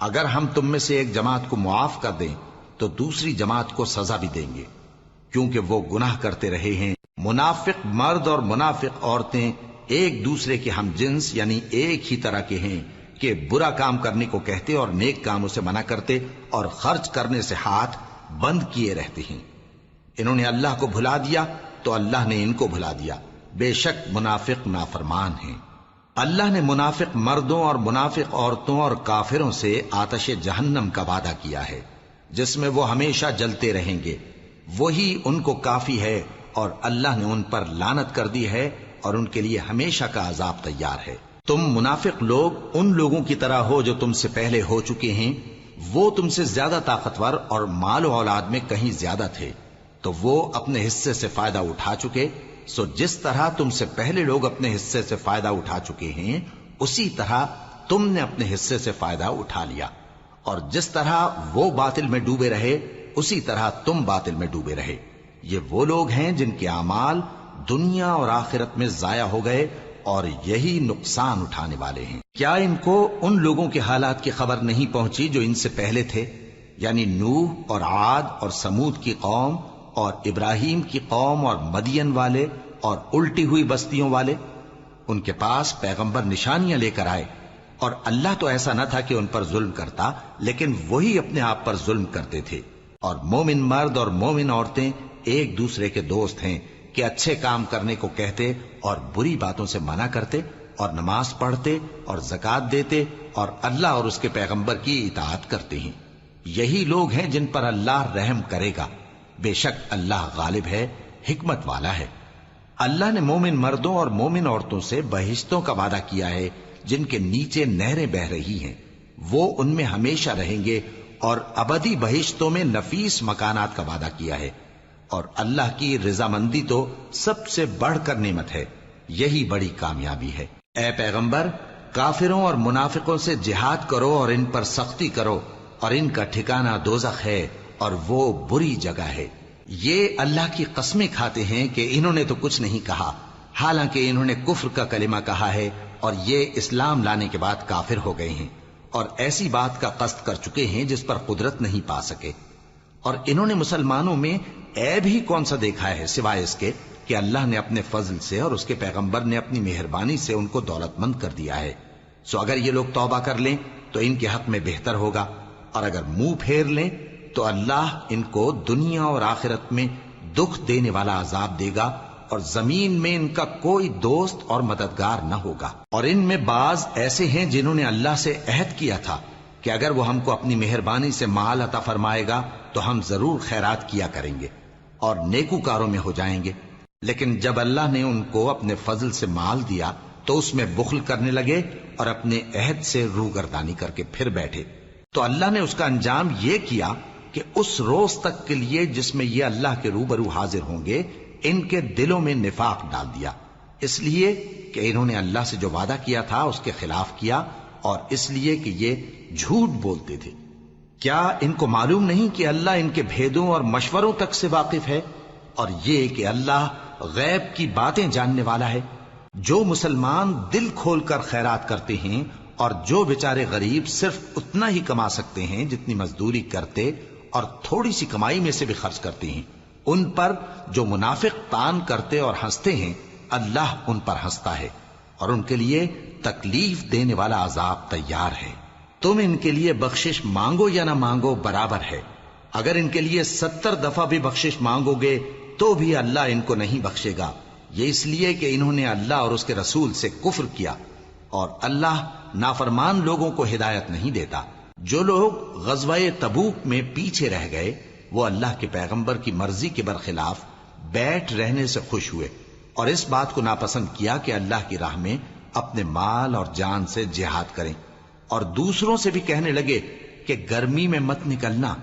اگر ہم تم میں سے ایک جماعت کو معاف کر دیں تو دوسری جماعت کو سزا بھی دیں گے، کیونکہ وہ گناہ کرتے رہے ہیں۔ منافق مرد اور منافق عورتیں ایک دوسرے کے ہم جنس یعنی ایک ہی طرح کے ہیں کہ برا کام کرنے کو کہتے اور نیک کاموں سے منع کرتے اور خرچ کرنے سے ہاتھ بند کیے رہتے ہیں۔ انہوں نے اللہ کو بھلا دیا تو اللہ نے ان کو بھلا دیا، بے شک منافق نافرمان ہیں۔ اللہ نے منافق مردوں اور منافق عورتوں اور کافروں سے آتش جہنم کا وعدہ کیا ہے جس میں وہ ہمیشہ جلتے رہیں گے، وہی ان کو کافی ہے، اور اللہ نے ان پر لعنت کر دی ہے اور ان کے لیے ہمیشہ کا عذاب تیار ہے۔ تم منافق لوگ ان لوگوں کی طرح ہو جو تم سے پہلے ہو چکے ہیں، وہ تم سے زیادہ طاقتور اور مال و اولاد میں کہیں زیادہ تھے، تو وہ اپنے حصے سے فائدہ اٹھا چکے، سو جس طرح تم سے پہلے لوگ اپنے حصے سے فائدہ اٹھا چکے ہیں اسی طرح تم نے اپنے حصے سے فائدہ اٹھا لیا، اور جس طرح وہ باطل میں ڈوبے رہے اسی طرح تم باطل میں ڈوبے رہے۔ یہ وہ لوگ ہیں جن کے اعمال دنیا اور آخرت میں ضائع ہو گئے اور یہی نقصان اٹھانے والے ہیں۔ کیا ان کو ان لوگوں کے حالات کی خبر نہیں پہنچی جو ان سے پہلے تھے، یعنی نوح اور عاد اور سمود کی قوم اور ابراہیم کی قوم اور مدین والے اور الٹی ہوئی بستیوں والے؟ ان کے پاس پیغمبر نشانیاں لے کر آئے، اور اللہ تو ایسا نہ تھا کہ ان پر ظلم کرتا، لیکن وہی اپنے آپ پر ظلم کرتے تھے۔ اور مومن مرد اور مومن عورتیں ایک دوسرے کے دوست ہیں کہ اچھے کام کرنے کو کہتے اور بری باتوں سے منع کرتے، اور نماز پڑھتے اور زکوٰۃ دیتے اور اللہ اور اس کے پیغمبر کی اطاعت کرتے ہیں۔ یہی لوگ ہیں جن پر اللہ رحم کرے گا، بے شک اللہ غالب ہے، حکمت والا ہے۔ اللہ نے مومن مردوں اور مومن عورتوں سے بہشتوں کا وعدہ کیا ہے جن کے نیچے نہریں بہ رہی ہیں، وہ ان میں ہمیشہ رہیں گے، اور ابدی بہشتوں میں نفیس مکانات کا وعدہ کیا ہے۔ اور اللہ کی رضامندی تو سب سے بڑھ کر نعمت ہے، یہی بڑی کامیابی ہے۔ اے پیغمبر، کافروں اور منافقوں سے جہاد کرو اور ان پر سختی کرو، اور ان کا ٹھکانہ دوزخ ہے اور وہ بری جگہ ہے۔ یہ اللہ کی قسمیں کھاتے ہیں کہ انہوں نے تو کچھ نہیں کہا، حالانکہ انہوں نے کفر کا کلمہ کہا ہے اور یہ اسلام لانے کے بعد کافر ہو گئے ہیں، اور ایسی بات کا قصد کر چکے ہیں جس پر قدرت نہیں پا سکے۔ اور انہوں نے مسلمانوں میں عیب ہی کون سا دیکھا ہے سوائے اس کے کہ اللہ نے اپنے فضل سے اور اس کے پیغمبر نے اپنی مہربانی سے ان کو دولت مند کر دیا ہے۔ سو اگر یہ لوگ توبہ کر لیں تو ان کے حق میں بہتر ہوگا، اور اگر منہ پھیر لیں تو اللہ ان کو دنیا اور آخرت میں دکھ دینے والا عذاب دے گا، اور زمین میں ان کا کوئی دوست اور مددگار نہ ہوگا۔ اور ان میں بعض ایسے ہیں جنہوں نے اللہ سے عہد کیا تھا کہ اگر وہ ہم کو اپنی مہربانی سے مال عطا فرمائے گا تو ہم ضرور خیرات کیا کریں گے اور نیکوکاروں میں ہو جائیں گے، لیکن جب اللہ نے ان کو اپنے فضل سے مال دیا تو اس میں بخل کرنے لگے اور اپنے عہد سے روگردانی کر کے پھر بیٹھے۔ تو اللہ نے اس کا انجام یہ کیا کہ اس روز تک کے لیے جس میں یہ اللہ کے روبرو حاضر ہوں گے ان کے دلوں میں نفاق ڈال دیا، اس لیے کہ انہوں نے اللہ سے جو وعدہ کیا تھا اس کے خلاف کیا، اور اس لیے کہ یہ جھوٹ بولتے تھے۔ کیا ان کو معلوم نہیں کہ اللہ ان کے بھیدوں اور مشوروں تک سے واقف ہے، اور یہ کہ اللہ غیب کی باتیں جاننے والا ہے؟ جو مسلمان دل کھول کر خیرات کرتے ہیں اور جو بیچارے غریب صرف اتنا ہی کما سکتے ہیں جتنی مزدوری کرتے اور تھوڑی سی کمائی میں سے بھی خرچ کرتے ہیں، ان پر جو منافق تان کرتے اور ہنستے ہیں اللہ ان پر ہنستا ہے اور ان کے لیے تکلیف دینے والا عذاب تیار ہے۔ تم ان کے لیے بخشش مانگو یا نہ مانگو برابر ہے، اگر ان کے لیے 70 دفعہ بھی بخشش مانگو گے تو بھی اللہ ان کو نہیں بخشے گا، یہ اس لیے کہ انہوں نے اللہ اور اس کے رسول سے کفر کیا، اور اللہ نافرمان لوگوں کو ہدایت نہیں دیتا۔ جو لوگ غزوہ تبوک میں پیچھے رہ گئے وہ اللہ کے پیغمبر کی مرضی کے برخلاف بیٹھ رہنے سے خوش ہوئے اور اس بات کو ناپسند کیا کہ اللہ کی راہ میں اپنے مال اور جان سے جہاد کریں، اور دوسروں سے بھی کہنے لگے کہ گرمی میں مت نکلنا،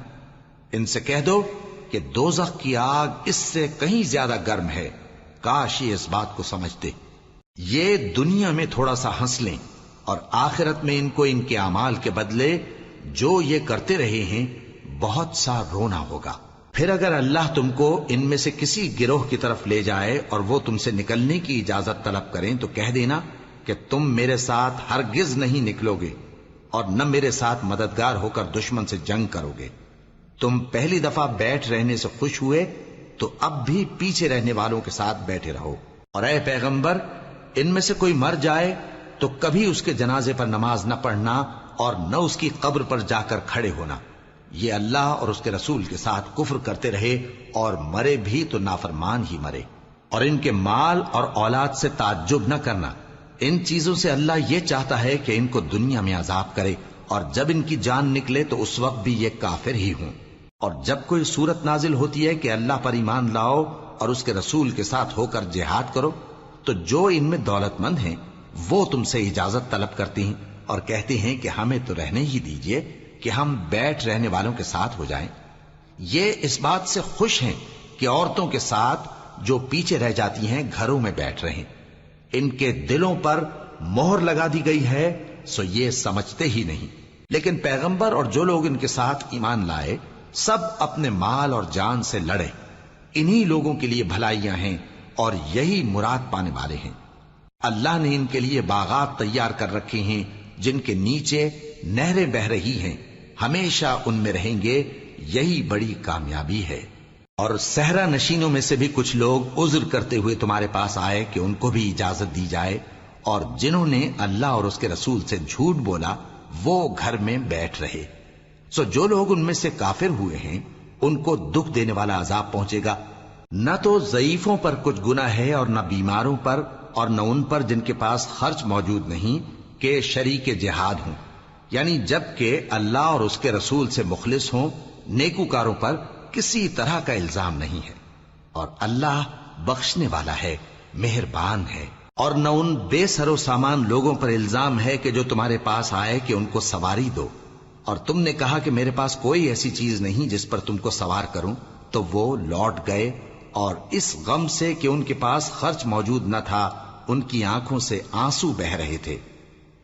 ان سے کہہ دو کہ دوزخ کی آگ اس سے کہیں زیادہ گرم ہے، کاش یہ اس بات کو سمجھتے۔ یہ دنیا میں تھوڑا سا ہنس لیں اور آخرت میں ان کو ان کے اعمال کے بدلے جو یہ کرتے رہے ہیں بہت سا رونا ہوگا۔ پھر اگر اللہ تم کو ان میں سے کسی گروہ کی طرف لے جائے اور وہ تم سے نکلنے کی اجازت طلب کریں تو کہہ دینا کہ تم میرے ساتھ ہرگز نہیں نکلو گے اور نہ میرے ساتھ مددگار ہو کر دشمن سے جنگ کرو گے۔ تم پہلی دفعہ بیٹھ رہنے سے خوش ہوئے تو اب بھی پیچھے رہنے والوں کے ساتھ بیٹھے رہو، اور اے پیغمبر ان میں سے کوئی مر جائے تو کبھی اس کے جنازے پر نماز نہ پڑھنا اور نہ اس کی قبر پر جا کر کھڑے ہونا۔ یہ اللہ اور اس کے رسول کے ساتھ کفر کرتے رہے اور مرے بھی تو نافرمان ہی مرے۔ اور ان کے مال اور اولاد سے تعجب نہ کرنا، ان چیزوں سے اللہ یہ چاہتا ہے کہ ان کو دنیا میں عذاب کرے، اور جب ان کی جان نکلے تو اس وقت بھی یہ کافر ہی ہوں۔ اور جب کوئی صورت نازل ہوتی ہے کہ اللہ پر ایمان لاؤ اور اس کے رسول کے ساتھ ہو کر جہاد کرو تو جو ان میں دولت مند ہیں وہ تم سے اجازت طلب کرتی ہیں اور کہتے ہیں کہ ہمیں تو رہنے ہی دیجئے کہ ہم بیٹھ رہنے والوں کے ساتھ ہو جائیں۔ یہ اس بات سے خوش ہیں کہ عورتوں کے ساتھ جو پیچھے رہ جاتی ہیں گھروں میں بیٹھ رہیں۔ ان کے دلوں پر مہر لگا دی گئی ہے سو یہ سمجھتے ہی نہیں۔ لیکن پیغمبر اور جو لوگ ان کے ساتھ ایمان لائے سب اپنے مال اور جان سے لڑے، انہی لوگوں کے لیے بھلائیاں ہیں اور یہی مراد پانے والے ہیں۔ اللہ نے ان کے لیے باغات تیار کر رکھے ہیں جن کے نیچے نہریں بہ رہی ہیں، ہمیشہ ان میں رہیں گے، یہی بڑی کامیابی ہے۔ اور صحرا نشینوں میں سے بھی کچھ لوگ عذر کرتے ہوئے تمہارے پاس آئے کہ ان کو بھی اجازت دی جائے، اور جنہوں نے اللہ اور اس کے رسول سے جھوٹ بولا وہ گھر میں بیٹھ رہے۔ سو جو لوگ ان میں سے کافر ہوئے ہیں ان کو دکھ دینے والا عذاب پہنچے گا، نہ تو ضعیفوں پر کچھ گناہ ہے اور نہ بیماروں پر اور نہ ان پر جن کے پاس خرچ موجود نہیں کہ شریک جہاد ہوں، یعنی جب کہ اللہ اور اس کے رسول سے مخلص ہوں، نیکوکاروں پر کسی طرح کا الزام نہیں ہے، اور اللہ بخشنے والا ہے، مہربان ہے۔ اور نہ ان بے سر و سامان لوگوں پر الزام ہے کہ جو تمہارے پاس آئے کہ ان کو سواری دو، اور تم نے کہا کہ میرے پاس کوئی ایسی چیز نہیں جس پر تم کو سوار کروں، تو وہ لوٹ گئے، اور اس غم سے کہ ان کے پاس خرچ موجود نہ تھا ان کی آنکھوں سے آنسو بہ رہے تھے۔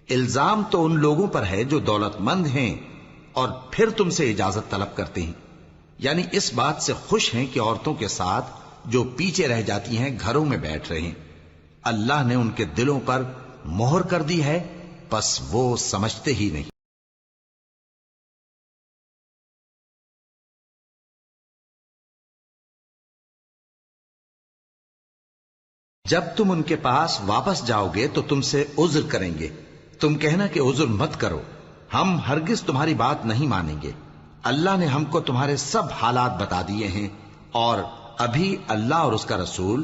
الزام تو ان لوگوں پر ہے جو دولت مند ہیں اور پھر تم سے اجازت طلب کرتے ہیں، یعنی اس بات سے خوش ہیں کہ عورتوں کے ساتھ جو پیچھے رہ جاتی ہیں گھروں میں بیٹھ رہے ہیں۔ اللہ نے ان کے دلوں پر مہر کر دی ہے پس وہ سمجھتے ہی نہیں۔ جب تم ان کے پاس واپس جاؤ گے تو تم سے عذر کریں گے، تم کہنا کہ عذر مت کرو، ہم ہرگز تمہاری بات نہیں مانیں گے۔ اللہ نے ہم کو تمہارے سب حالات بتا دیے ہیں، اور ابھی اللہ اور اس کا رسول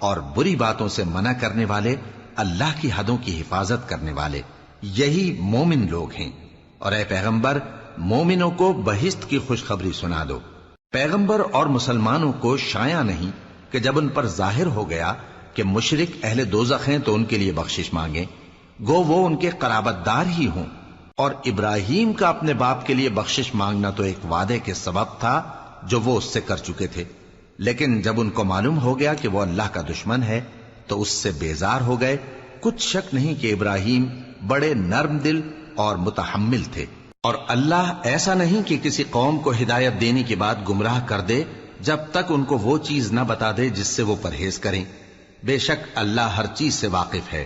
اور بری باتوں سے منع کرنے والے، اللہ کی حدوں کی حفاظت کرنے والے، یہی مومن لوگ ہیں۔ اور اے پیغمبر، مومنوں کو بہشت کی خوشخبری سنا دو۔ پیغمبر اور مسلمانوں کو شایع نہیں کہ جب ان پر ظاہر ہو گیا کہ مشرک اہل دوزخ ہیں تو ان کے لیے بخشش مانگیں، گو وہ ان کے قرابت دار ہی ہوں۔ اور ابراہیم کا اپنے باپ کے لیے بخشش مانگنا تو ایک وعدے کے سبب تھا جو وہ اس سے کر چکے تھے، لیکن جب ان کو معلوم ہو گیا کہ وہ اللہ کا دشمن ہے تو اس سے بیزار ہو گئے۔ کچھ شک نہیں کہ ابراہیم بڑے نرم دل اور متحمل تھے، اور اللہ ایسا نہیں کہ کسی قوم کو ہدایت دینے کے بعد گمراہ کر دے جب تک ان کو وہ چیز نہ بتا دے جس سے وہ پرہیز کریں۔ بے شک اللہ ہر چیز سے واقف ہے۔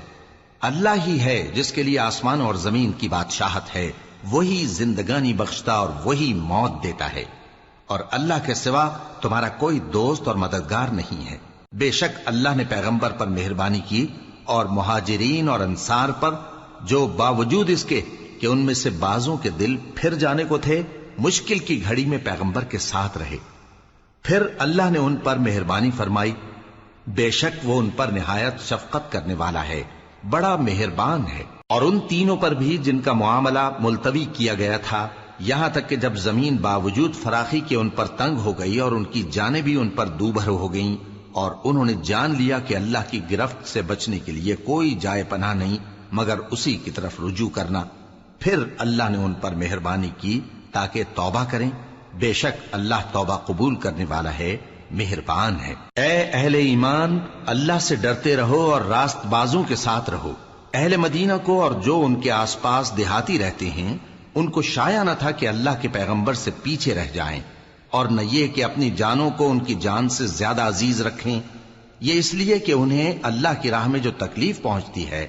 اللہ ہی ہے جس کے لیے آسمان اور زمین کی بادشاہت ہے، وہی زندگانی بخشتا اور وہی موت دیتا ہے، اور اللہ کے سوا تمہارا کوئی دوست اور مددگار نہیں ہے۔ بے شک اللہ نے پیغمبر پر مہربانی کی اور مہاجرین اور انصار پر، جو باوجود اس کے کہ ان میں سے بعضوں کے دل پھر جانے کو تھے، مشکل کی گھڑی میں پیغمبر کے ساتھ رہے۔ پھر اللہ نے ان پر مہربانی فرمائی، بے شک وہ ان پر نہایت شفقت کرنے والا ہے، بڑا مہربان ہے۔ اور ان تینوں پر بھی جن کا معاملہ ملتوی کیا گیا تھا، یہاں تک کہ جب زمین باوجود فراخی کے ان پر تنگ ہو گئی اور ان کی جانیں بھی ان پر دوبھر ہو گئیں، اور انہوں نے جان لیا کہ اللہ کی گرفت سے بچنے کے لیے کوئی جائے پناہ نہیں مگر اسی کی طرف رجوع کرنا، پھر اللہ نے ان پر مہربانی کی تاکہ توبہ کریں۔ بے شک اللہ توبہ قبول کرنے والا ہے، مہربان ہے۔ اے اہل ایمان، اللہ سے ڈرتے رہو اور راست بازوں کے ساتھ رہو۔ اہل مدینہ کو اور جو ان کے آس پاس دیہاتی رہتے ہیں، ان کو شایع نہ تھا کہ اللہ کے پیغمبر سے پیچھے رہ جائیں، اور نہ یہ کہ اپنی جانوں کو ان کی جان سے زیادہ عزیز رکھیں۔ یہ اس لیے کہ انہیں اللہ کی راہ میں جو تکلیف پہنچتی ہے،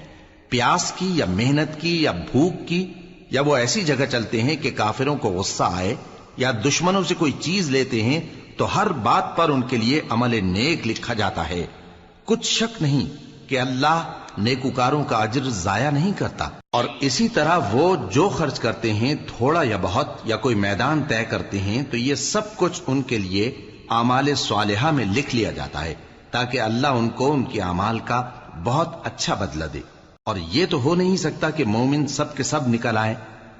پیاس کی یا محنت کی یا بھوک کی، یا وہ ایسی جگہ چلتے ہیں کہ کافروں کو غصہ آئے یا دشمنوں سے کوئی چیز لیتے ہیں، تو ہر بات پر ان کے لیے عمل نیک لکھا جاتا ہے۔ کچھ شک نہیں کہ اللہ نیکوکاروں کا اجر ضائع نہیں کرتا۔ اور اسی طرح وہ جو خرچ کرتے ہیں، تھوڑا یا بہت یا کوئی میدان طے کرتے ہیں، تو یہ سب کچھ ان کے لیے اعمال صالحہ میں لکھ لیا جاتا ہے، تاکہ اللہ ان کو ان کے اعمال کا بہت اچھا بدلہ دے۔ اور یہ تو ہو نہیں سکتا کہ مومن سب کے سب نکل آئیں،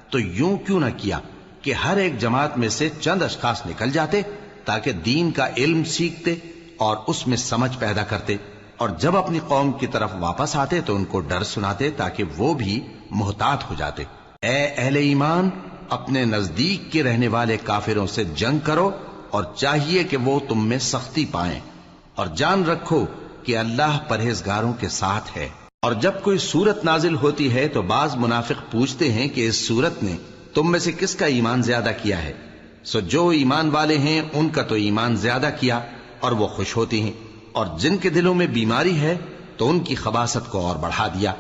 تو یوں کیوں نہ کیا کہ ہر ایک جماعت میں سے چند اشخاص نکل جاتے تاکہ دین کا علم سیکھتے اور اس میں سمجھ پیدا کرتے، اور جب اپنی قوم کی طرف واپس آتے تو ان کو ڈر سناتے تاکہ وہ بھی محتاط ہو جاتے۔ اے اہل ایمان، اپنے نزدیک کے رہنے والے کافروں سے جنگ کرو، اور چاہیے کہ وہ تم میں سختی پائیں، اور جان رکھو کہ اللہ پرہیزگاروں کے ساتھ ہے۔ اور جب کوئی سورت نازل ہوتی ہے تو بعض منافق پوچھتے ہیں کہ اس سورت نے تم میں سے کس کا ایمان زیادہ کیا ہے؟ سو جو ایمان والے ہیں ان کا تو ایمان زیادہ کیا اور وہ خوش ہوتے ہیں، اور جن کے دلوں میں بیماری ہے تو ان کی خباثت کو اور بڑھا دیا،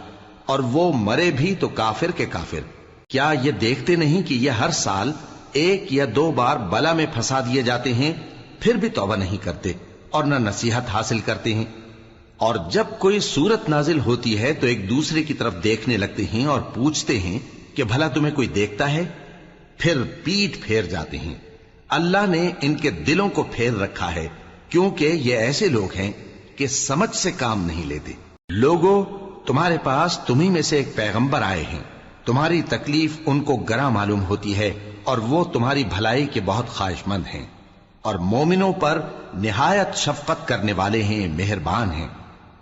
اور وہ مرے بھی تو کافر کے کافر۔ کیا یہ دیکھتے نہیں کہ یہ ہر سال 1 یا 2 بار بلا میں پھنسا دیے جاتے ہیں، پھر بھی توبہ نہیں کرتے اور نہ نصیحت حاصل کرتے ہیں؟ اور جب کوئی سورت نازل ہوتی ہے تو ایک دوسرے کی طرف دیکھنے لگتے ہیں اور پوچھتے ہیں کہ بھلا تمہیں کوئی دیکھتا ہے؟ پھر پیٹ پھیر جاتے ہیں۔ اللہ نے ان کے دلوں کو پھیر رکھا ہے، کیونکہ یہ ایسے لوگ ہیں کہ سمجھ سے کام نہیں لیتے۔ لوگوں، تمہارے پاس تمہیں میں سے ایک پیغمبر آئے ہیں، تمہاری تکلیف ان کو گراں معلوم ہوتی ہے اور وہ تمہاری بھلائی کے بہت خواہش مند ہیں، اور مومنوں پر نہایت شفقت کرنے والے ہیں، مہربان ہیں۔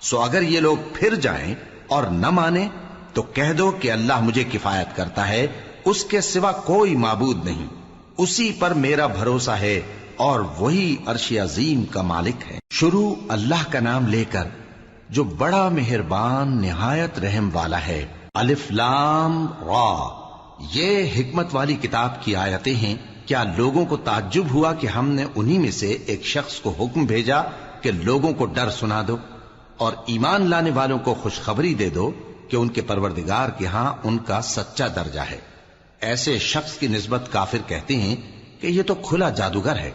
سو اگر یہ لوگ پھر جائیں اور نہ مانیں تو کہہ دو کہ اللہ مجھے کفایت کرتا ہے، اس کے سوا کوئی معبود نہیں، اسی پر میرا بھروسہ ہے اور وہی عرش عظیم کا مالک ہے۔ شروع اللہ کا نام لے کر جو بڑا مہربان نہایت رحم والا ہے۔ الف لام را، یہ حکمت والی کتاب کی آیتیں ہیں۔ کیا لوگوں کو تعجب ہوا کہ ہم نے انہی میں سے ایک شخص کو حکم بھیجا کہ لوگوں کو ڈر سنا دو اور ایمان لانے والوں کو خوشخبری دے دو کہ ان کے پروردگار کے ہاں ان کا سچا درجہ ہے۔ ایسے شخص کی نسبت کافر کہتے ہیں کہ یہ تو کھلا جادوگر ہے۔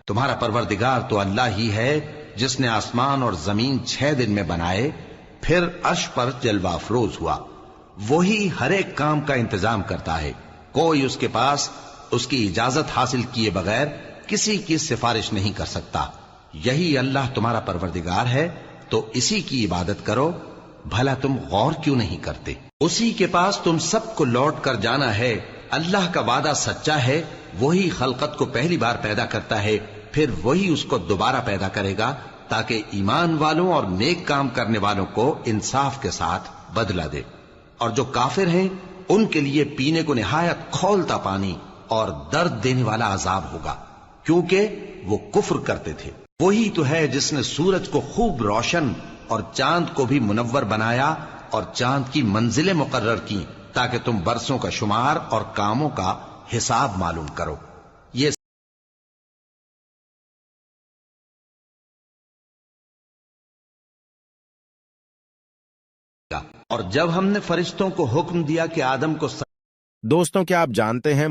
تمہارا پروردگار تو اللہ ہی ہے جس نے آسمان اور زمین 6 دن میں بنائے، پھر عرش پر جلوہ افروز ہوا۔ وہی ہر ایک کام کا انتظام کرتا ہے، کوئی اس کے پاس اس کی اجازت حاصل کیے بغیر کسی کی سفارش نہیں کر سکتا۔ یہی اللہ تمہارا پروردگار ہے تو اسی کی عبادت کرو. بھلا تم غور کیوں نہیں کرتے؟ اسی کے پاس تم سب کو لوٹ کر جانا ہے. اللہ کا وعدہ سچا ہے. وہی خلقت کو پہلی بار پیدا کرتا ہے، پھر وہی اس کو دوبارہ پیدا کرے گا تاکہ ایمان والوں اور نیک کام کرنے والوں کو انصاف کے ساتھ بدلہ دے. اور جو کافر ہیں ان کے لیے پینے کو نہایت کھولتا پانی اور درد دینے والا عذاب ہوگا، کیونکہ وہ کفر کرتے تھے. وہی تو ہے جس نے سورج کو خوب روشن اور چاند کو بھی منور بنایا اور چاند کی منزلیں مقرر کی تاکہ تم برسوں کا شمار اور کاموں کا حساب معلوم کرو. یہ اور جب ہم نے فرشتوں کو حکم دیا کہ آدم کو دوستوں کیا آپ جانتے ہیں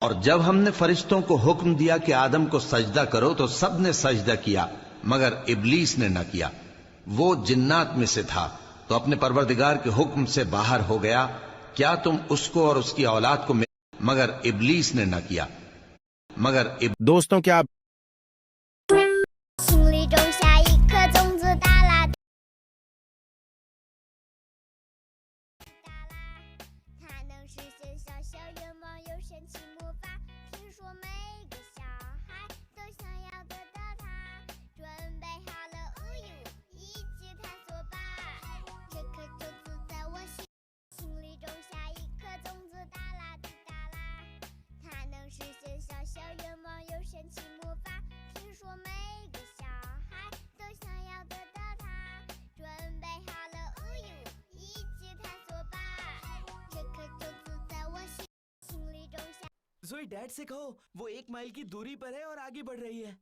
اور جب ہم نے فرشتوں کو حکم دیا کہ آدم کو سجدہ کرو تو سب نے سجدہ کیا مگر ابلیس نے نہ کیا. وہ جنات میں سے تھا تو اپنے پروردگار کے حکم سے باہر ہو گیا. کیا تم اس کو اور اس کی اولاد کو مگر ابلیس نے نہ کیا. دوستوں کیا آپ 心里种下一颗种子，哒啦它能实现小小愿望，有神奇魔法。听说每个小孩都想要得到它，准备好了，一起探索吧。这颗种子在我心里种下一颗种子，哒啦滴哒啦。它能实现小小愿望，有神奇魔法。听说每个小孩都想要得到它，准备好了，一起探索吧。这颗种子在我心里种下。 زوئی ڈیڈ سے کہو وہ 1 مائل کی دوری پر ہے اور آگے بڑھ رہی ہے.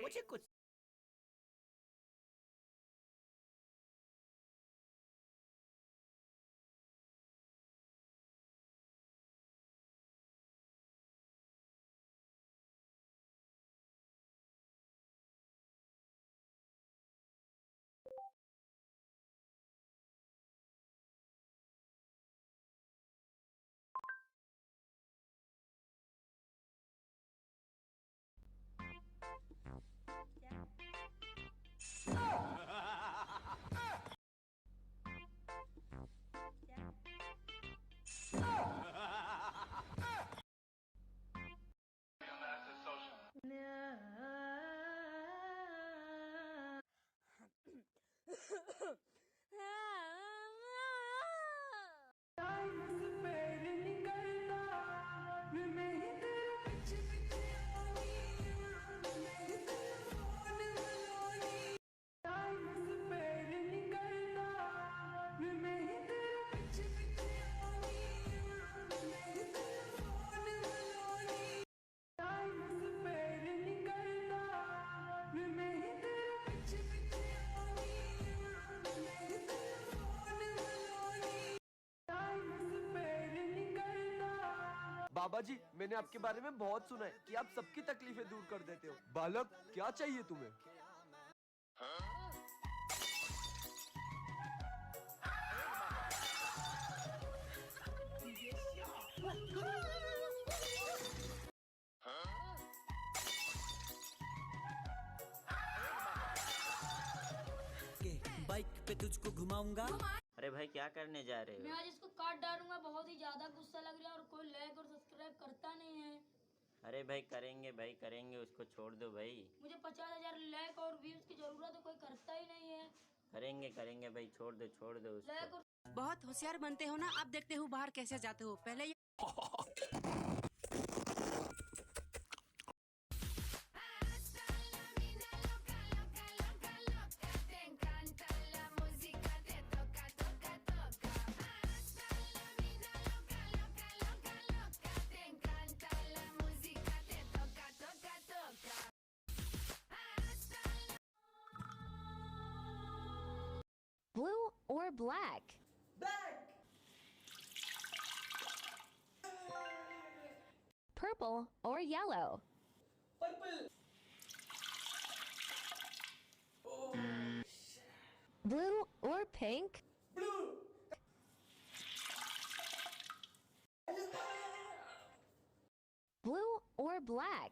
مجھے کچھ بابا جی میں نے آپ کے بارے میں بہت سنا ہے کہ آپ سب کی تکلیفیں دور کر دیتے ہو. بالک کیا چاہیے تمہیں؟ بائک پہ تجھ کو گھماؤں گا. ارے بھائی کیا کرنے جا رہے میں ہو؟ آج اس کو کاٹ ڈالوں گا. بہت ہی زیادہ غصہ لگ رہا ہے اور کوئی لائک اور سبسکرائب کرتا نہیں ہے. ارے بھائی کریں گے اس کو چھوڑ دو بھائی. مجھے 50,000 لائک اور ویوز کی ضرورت ہے، کوئی کرتا ہی نہیں ہے. کریں گے بھائی، چھوڑ دو اس لائک کو. اور بہت ہوشیار بنتے ہو نا. اب دیکھتے ہو باہر کیسے جاتے ہو. پہلے Blue or black? Purple or yellow? Blue or pink? Blue or black?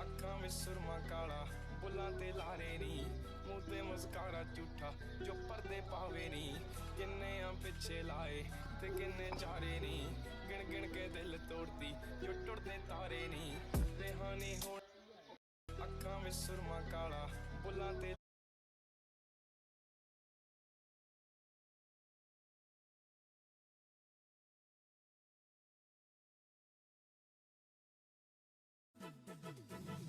ਅੱਖਾਂ ਵਿੱਚ ਸੁਰਮਾ ਕਾਲਾ, ਬੁੱਲਾਂ ਤੇ ਲਾਰੇ ਨੀ, ਮੂੰਹ ਤੇ ਮੁਸਕਾਰਾ ਝੂਠਾ ਜੋ ਪਰਦੇ ਪਾਵੇ ਨੀ, ਕਿੰਨੇ ਆ ਪਿੱਛੇ ਲਾਏ ਤੇ ਕਿੰਨੇ ਚਾਰੇ ਨੀ, ਗਿਣ ਗਿਣ ਕੇ ਦਿਲ ਤੋੜਦੀ ਜੋ ਟੁੱਟਦੇ ਤਾਰੇ ਨੀ, ਰਿਹਾਨੀ ਹੁਣ ਅੱਖਾਂ ਵਿੱਚ ਸੁਰਮਾ ਕਾਲਾ, ਬੁੱਲਾਂ ਤੇ